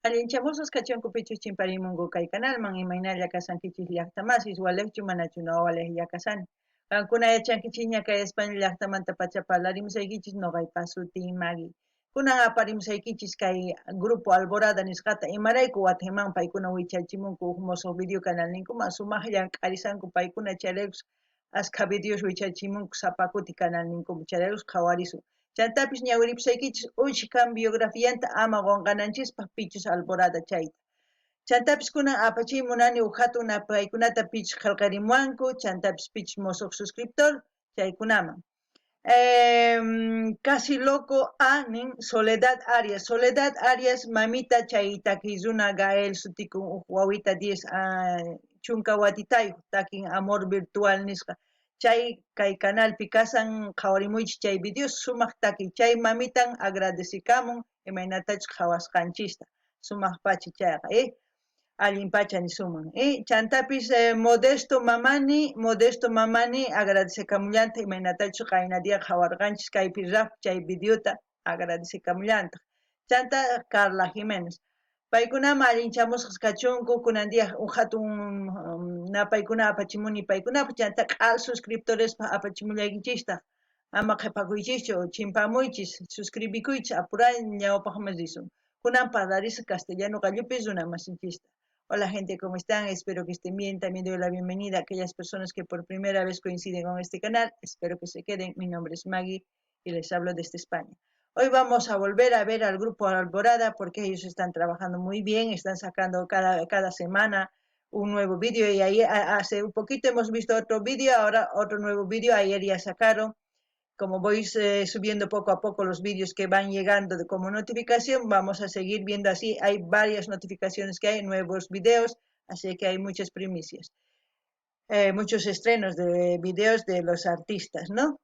Allinchamusqas kachunkupichus chimparimungu kay kanalman imaynalla kasankichis llaqtamasis walekchu manachu walej llakasani. Qankuna yachankichis ña kay España llaqtamanta pacha parlarimusaykichis noqaypas sutin Magui. Kunan aparimusaykichis kay Grupo Alborada nisqata imarayku Guateman paykuna wichachimunku huk musuq video canal ninkuman sumaq llank'arisanku paykuna chayaraykus asqa videos wichachimunku sapakuti canal ninkuman chayaraykus qhawarisun. Chantapis ñawiripusaykichis ullqan biografiyanta ama qunqananchispaq pichus Alborada chayta. Chantapis kunan apachimunani huk hatun paykunata pichus qillqarimuwanku, chantapis pichus musuq suscriptor chaykunaman. Casi loco a nin Soledad Arias. Soledad Arias mamita chay takizuna Gael sutikun huk wawita 10 chunka watitayuq takin amor virtual nisqa. Chay kay canalpi kasan qhawarimuychis chay videos sumaq taki chay mamitan agradecikamun imaynatachus qhawasqanchista sumaq pacha chayqa allin pacha nisuman chantapis Modesto mamani agradecikamullanta imaynatachus qayna dia qhawarqanchis kaypi rap chay videota agradecikamullanta chanta Carla Jiménez paykunama allinchamusqas kachunku kunan dia huk hatun paykuna apachimuni paykunapas chanta q'al suscriptorespa apachimullaykichista ama qhipakuychischu chimpamuychis suscribikuychis apuray ñawpaqman risun kunan parlarisqa castellano qallupis runa masinchista. Hola gente, ¿cómo están? Espero que estén bien. También doy la bienvenida a aquellas personas que por primera vez coinciden con este canal. Espero que se queden. Mi nombre es Maggie y les hablo desde España. Hoy vamos a volver a ver al grupo Alborada porque ellos están trabajando muy bien, están sacando cada semana un nuevo vídeo y ahí hace un poquito hemos visto otro vídeo, ahora otro nuevo vídeo, ayer ya sacaron. Como voy subiendo poco a poco los vídeos que van llegando como notificación, vamos a seguir viendo así. Hay varias notificaciones que hay, nuevos vídeos, así que hay muchas primicias. Muchos estrenos de vídeos de los artistas, ¿no?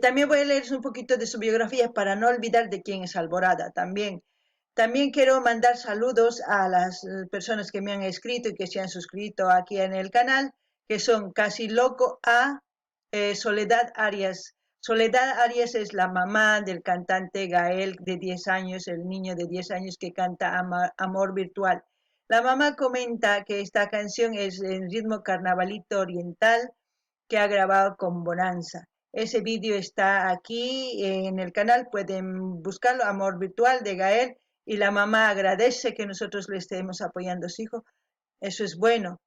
También voy a leer un poquito de su biografía para no olvidar de quién es Alborada también. También quiero mandar saludos a las personas que me han escrito y que se han suscrito aquí en el canal, que son Casi Loco a Soledad Arias. Soledad Arias es la mamá del cantante Gael de 10 años, el niño de 10 años que canta Amor Virtual. La mamá comenta que esta canción es en ritmo carnavalito oriental que ha grabado con Bonanza. Ese vídeo está aquí en el canal, pueden buscarlo, Amor Virtual de Gael, y la mamá agradece que nosotros le estemos apoyando a su hijo. Eso es bueno.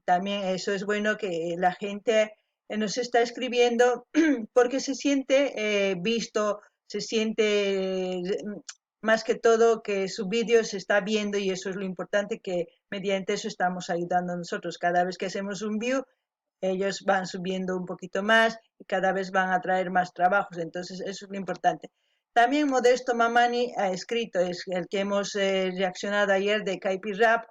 También eso es bueno que la gente nos está escribiendo porque se siente visto, se siente más que todo que su vídeo se está viendo y eso es lo importante que mediante eso estamos ayudando a nosotros. Cada vez que hacemos un view, ellos van subiendo un poquito más y cada vez van a traer más trabajos, entonces eso es lo importante. También Modesto Mamani ha escrito, es el que hemos reaccionado ayer de Kaipi Rap.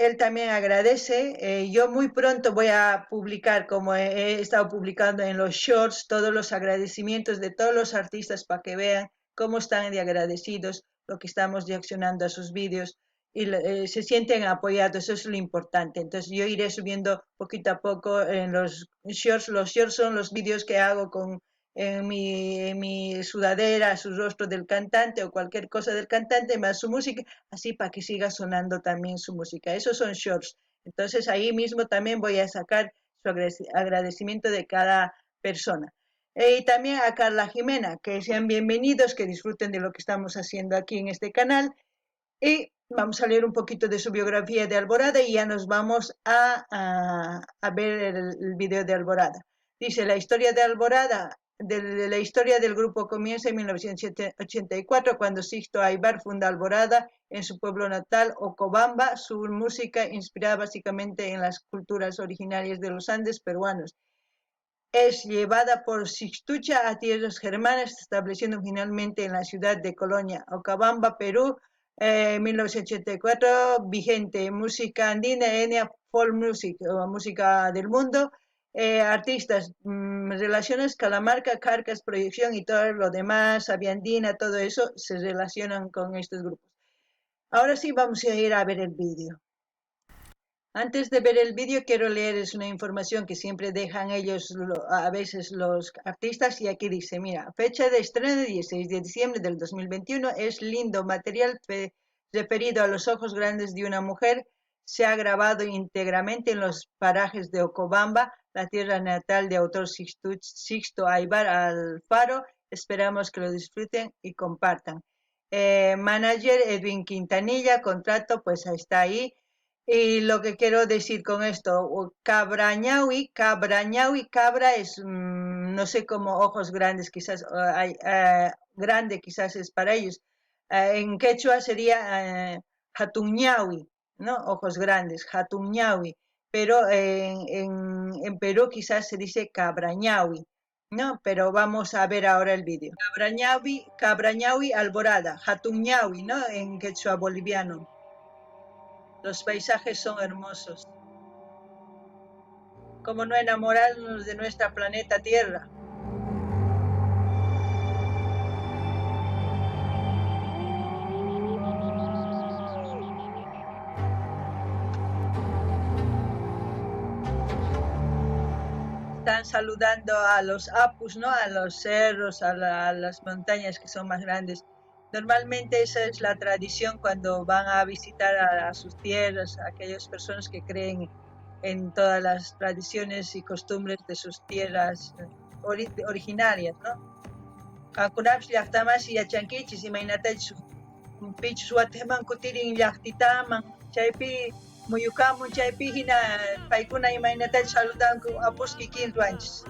Él también agradece. Yo muy pronto voy a publicar, como he estado publicando en los shorts, todos los agradecimientos de todos los artistas para que vean cómo están de agradecidos, lo que estamos reaccionando a sus vídeos y se sienten apoyados, eso es lo importante. Entonces yo iré subiendo poquito a poco en los shorts. Los shorts son los vídeos que hago con mi sudadera, su rostro del cantante o cualquier cosa del cantante, más su música, así para que siga sonando también su música. Esos son shorts. Entonces ahí mismo también voy a sacar su agradecimiento de cada persona. Y también a Carla Jimena, que sean bienvenidos, que disfruten de lo que estamos haciendo aquí en este canal. Y vamos a leer un poquito de su biografía de Alborada y ya nos vamos a ver el video de Alborada. Dice, la historia de Alborada, de la historia del grupo comienza en 1984 cuando Sixto Aybar funda Alborada en su pueblo natal, Ocobamba. Su música inspirada básicamente en las culturas originarias de los Andes peruanos. Es llevada por Sixtucha a tierras germanas, estableciendo finalmente en la ciudad de Colonia, Ocobamba, Perú, 1984, vigente, música andina, etnia, folk music, o música del mundo, artistas, relaciones, Calamarca, Carcas, Proyección y todo lo demás, Aviandina, todo eso se relacionan con estos grupos. Ahora sí vamos a ir a ver el vídeo. Antes de ver el vídeo, quiero leerles una información que siempre dejan ellos a veces los artistas, y aquí dice, mira, fecha de estreno 16 de diciembre del 2021, es lindo material referido a los ojos grandes de una mujer, se ha grabado íntegramente en los parajes de Ocobamba, la tierra natal de autor Sixto Aybar Alfaro, esperamos que lo disfruten y compartan. Manager Edwin Quintanilla, contrato, pues está ahí. Y lo que quiero decir con esto, Cabrañaui, cabra es, no sé cómo ojos grandes, quizás grande quizás es para ellos. En quechua sería Hatuñaui, ¿no? Ojos grandes, Hatuñaui. Pero en Perú quizás se dice Cabrañaui, ¿no? Pero vamos a ver ahora el vídeo. Cabrañaui alborada, Hatuñaui, ¿no? En quechua boliviano. Los paisajes son hermosos. ¿Cómo no enamorarnos de nuestra planeta Tierra? Están saludando a los apus, ¿no? A los cerros, a las montañas que son más grandes. Normalmente esa es la tradición cuando van a visitar a sus tierras, a aquellas personas que creen en todas las tradiciones y costumbres de sus tierras originarias, ¿no? Qankunapish llaqtamasi yachankichis imaynatachus pichus wataman kutirin llaqtitaman chaypi muyukamun chaypi hina paykuna imaynatachus saludanku apus kikin ruanchis.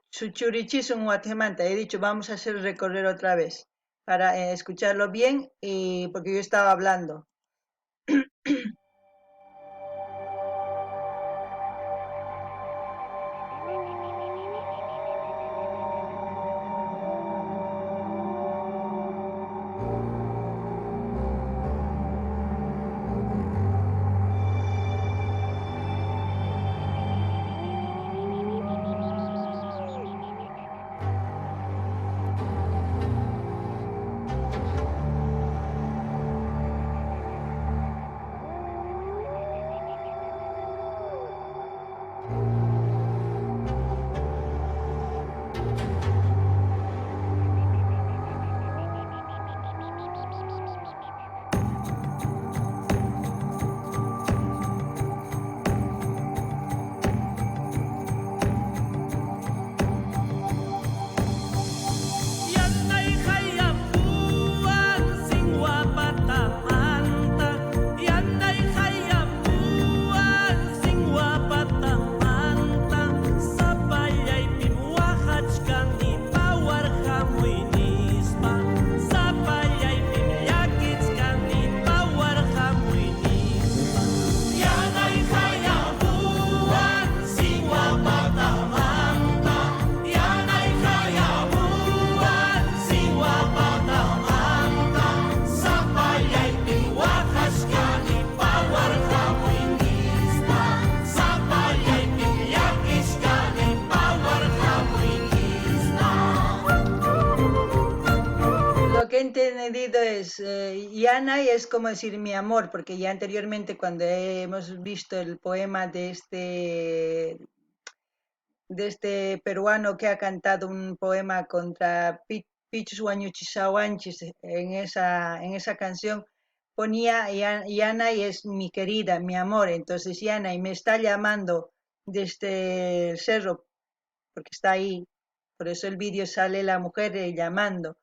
Su churichisun Guatemala, he dicho, vamos a hacer recorrer otra vez para escucharlo bien, y porque yo estaba hablando. Lo que he entendido es, Yanay es como decir mi amor, porque ya anteriormente cuando hemos visto el poema de este peruano que ha cantado un poema contra Pichus Huañuchisahuanchis, en esa canción ponía Yanay es mi querida, mi amor, entonces Yanay me está llamando desde el cerro, porque está ahí, por eso el vídeo sale la mujer llamando.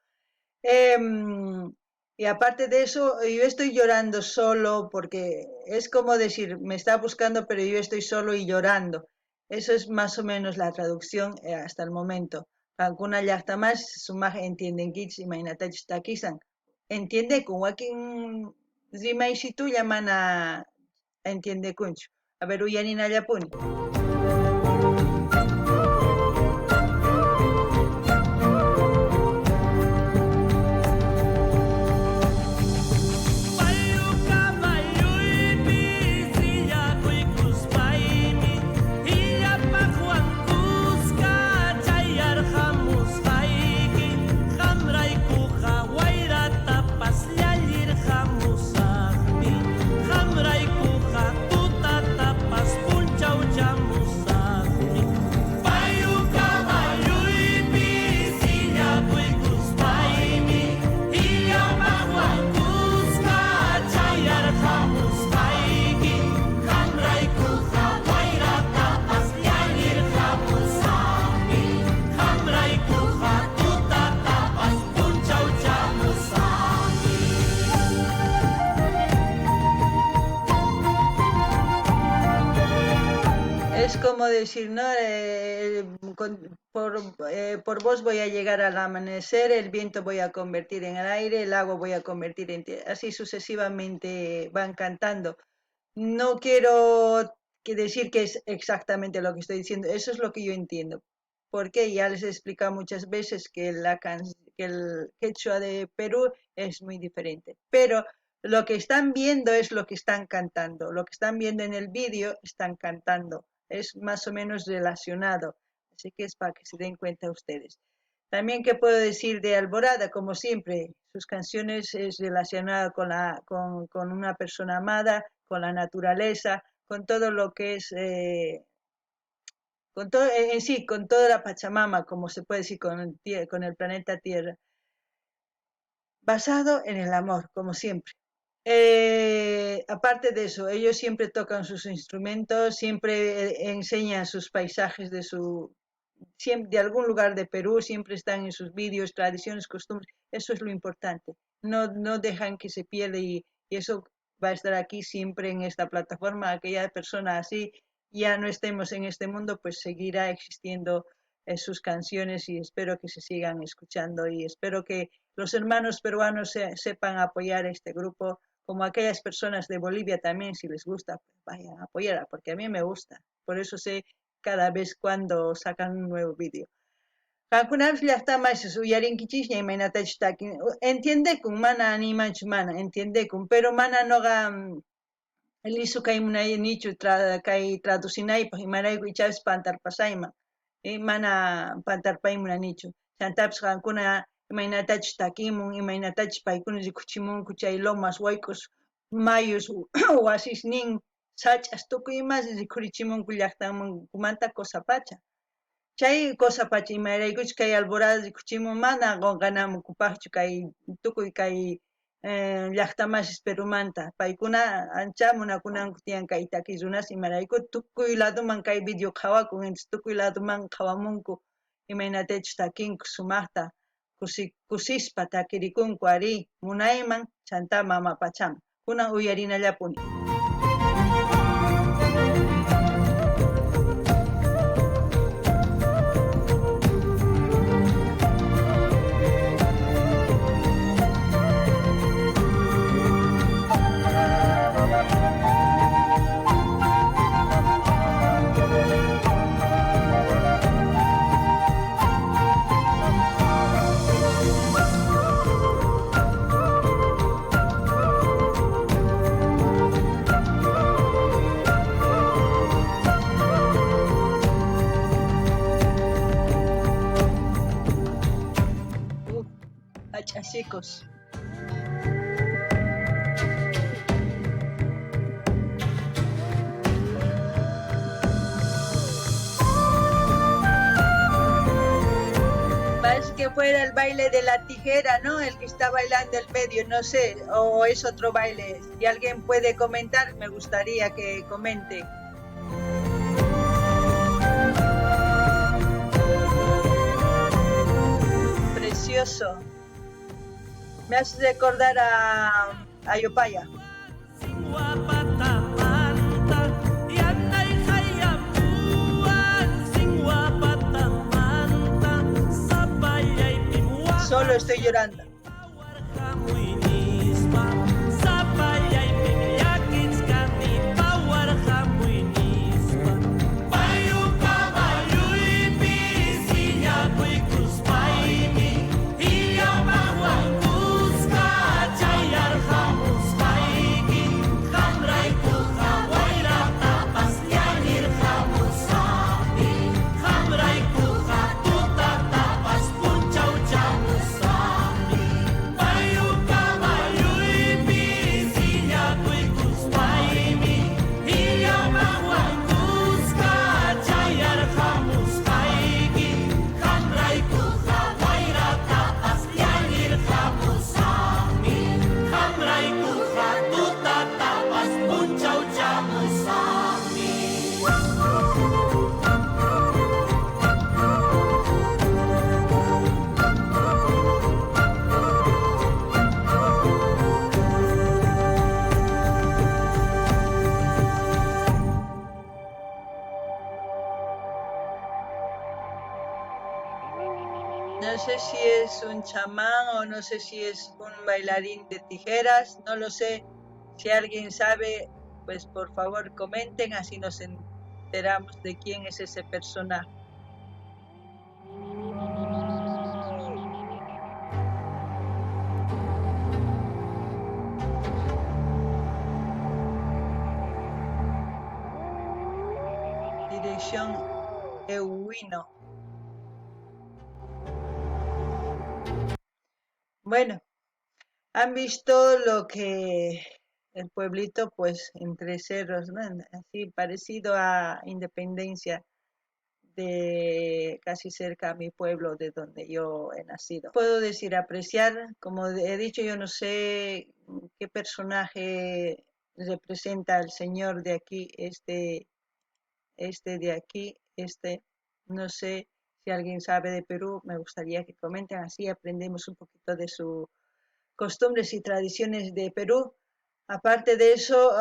Y aparte de eso, yo estoy llorando solo porque es como decir, me está buscando, pero yo estoy solo y llorando. Eso es más o menos la traducción hasta el momento. Alguna yachta más, su maje entienden kits y mainatach takisan. Entiende con wakin zimai si tú llaman a entiende kuncho. A ver, uyanina yapuni. como decir, ¿no? Por vos voy a llegar al amanecer, el viento voy a convertir en el aire, el agua voy a convertir en tierra. Así sucesivamente van cantando. No quiero decir que es exactamente lo que estoy diciendo, eso es lo que yo entiendo. Porque ya les he explicado muchas veces que, que el quechua de Perú es muy diferente. Pero lo que están viendo es lo que están cantando. Lo que están viendo en el vídeo están cantando. Es más o menos relacionado. Así que es para que se den cuenta ustedes. También, ¿qué puedo decir de Alborada? Como siempre, sus canciones es relacionada con una persona amada, con la naturaleza, con todo lo que es, con todo, en sí, con toda la Pachamama, como se puede decir, con el planeta Tierra, basado en el amor, como siempre. Aparte de eso, ellos siempre tocan sus instrumentos, siempre enseñan sus paisajes de algún lugar de Perú, siempre están en sus vídeos, tradiciones, costumbres, eso es lo importante. No dejan que se pierda y eso va a estar aquí siempre en esta plataforma. Aquella persona así ya no estemos en este mundo, pues seguirá existiendo sus canciones y espero que se sigan escuchando y espero que los hermanos peruanos sepan apoyar este grupo, como aquellas personas de Bolivia también, si les gusta, pues vayan a apoyarla, porque a mí me gusta. Por eso sé cada vez cuando sacan un nuevo vídeo. Entiende con mana animanchu mana, entiende con, pero mana noga lisu kay munay nichu kay traducinaypaq imarayku ichapas pantarpasayman mana pantarpaymuna nichu chantapas qankuna imaynatachus takimun imaynatachus paykuna rikuchimunku chay lomas wayk'us mayus wasisnin sach'as tukuy imas rikurichimunku llaqtamankumanta Cosapacha. Chay Cosapacha imayraykuchus kay Alborada rikuchimun mana qunqanamunkupaqchu kay tukuy kay llaqtamasiis Perumanta paykuna ancha munakunanku tiyan kay takiy runas imarayku tukuy ladoman kay video qhawakun entonces tukuy ladoman qhawamunku imaynatachus takinku sumaqta kusispa takirikunku ari munayman chanta mama pachaman kunan uyarinallapuni. Chicos. Parece que fuera el baile de la tijera, ¿no? El que está bailando el medio, no sé, o es otro baile. Si alguien puede comentar, me gustaría que comente. Precioso. Me hace recordar a Yopaya. Solo estoy llorando. No sé si es un chamán o no sé si es un bailarín de tijeras, no lo sé. Si alguien sabe, pues por favor comenten, así nos enteramos de quién es ese personaje. Dirección Euino. Bueno, han visto lo que el pueblito, pues entre cerros, ¿no? Así parecido a Independencia, de casi cerca a mi pueblo de donde yo he nacido. Puedo decir apreciar, como he dicho, yo no sé qué personaje representa al señor de aquí, este de aquí, no sé si alguien sabe de Perú, me gustaría que comenten, así aprendemos un poquito de sus costumbres y tradiciones de Perú. Aparte de eso,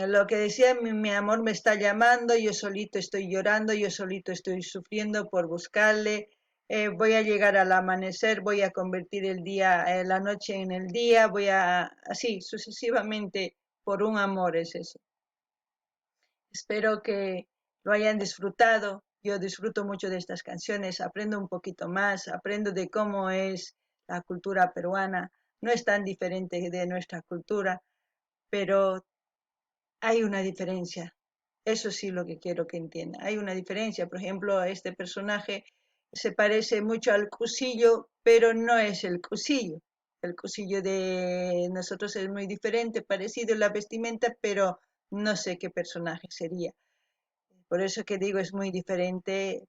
lo que decía, mi amor me está llamando, yo solito estoy llorando, yo solito estoy sufriendo por buscarle. Voy a llegar al amanecer, voy a convertir el día, la noche en el día, así sucesivamente, por un amor es eso. Espero que lo hayan disfrutado. Yo disfruto mucho de estas canciones, aprendo un poquito más, aprendo de cómo es la cultura peruana. No es tan diferente de nuestra cultura, pero hay una diferencia. Eso sí lo que quiero que entienda. Hay una diferencia. Por ejemplo, este personaje se parece mucho al Cusillo, pero no es el Cusillo. El Cusillo de nosotros es muy diferente, parecido a la vestimenta, pero no sé qué personaje sería. Por eso que digo es muy diferente,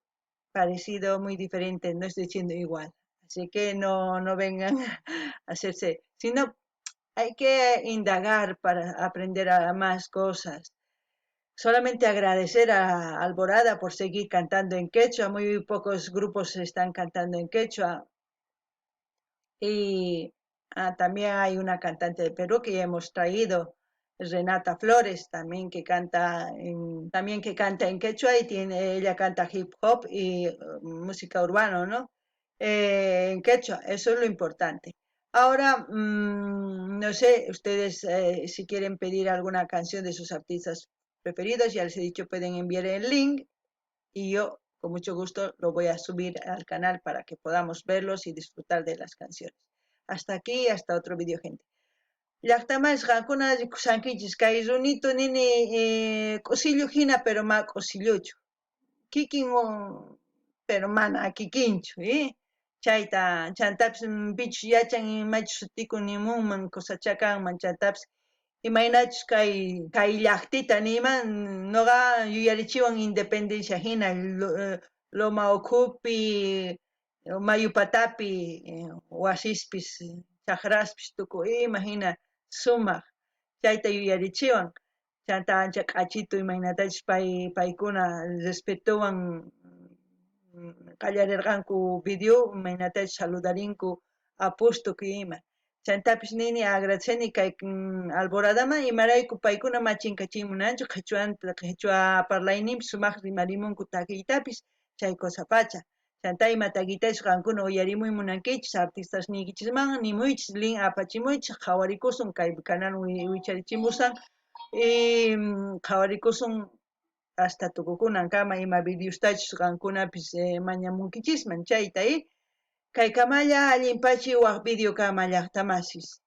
parecido, muy diferente, no estoy diciendo igual. Así que no vengan a hacerse, sino hay que indagar para aprender a más cosas. Solamente agradecer a Alborada por seguir cantando en quechua. Muy pocos grupos están cantando en quechua. Y también hay una cantante de Perú que ya hemos traído, Renata Flores, también que canta en quechua y ella canta hip hop y música urbana, ¿no? En quechua, eso es lo importante. Ahora, no sé, ustedes si quieren pedir alguna canción de sus artistas preferidos, ya les he dicho, pueden enviar el link y yo con mucho gusto lo voy a subir al canal para que podamos verlos y disfrutar de las canciones. Hasta aquí, hasta otro video, gente. Llaqtamas qankuna riqsankichis kay runito nini q'usillu hina pero ma q'usilluchu kikin pero mana kikinchu chayta chantapis pichu yachan imachus sutikun nimunman kusachakanman chantapis imaynachus kay llaqtita niman noqa yuyarichiwan independencia hina Loma ukhupi mayu patapi wasispis chaqraspis tukuy ima hina sumaq chayta yuyarichiwan chanta ancha q'achito imaynatachus paykuna respetuwan qallarirqanku video imaynatachus saludarinku apustuku ima chantapis nini agradeceni kay Alboradaman imarayku paykuna machinkachimunanchu qhechua parlayninpis sumaq rimarimunku takiytapis chay pacha chanta ima takiytachus qankuna uyarimuyta munankichis artistasniykichisman nimuychis link apachimuychis qhawarikusun kay canal wicharichimusan y qhawarikusun hasta tukukunankama ima videostachus qankunapis mañamunkichisman chayta kay kamalla allinpachi waq video kama llaqtamasis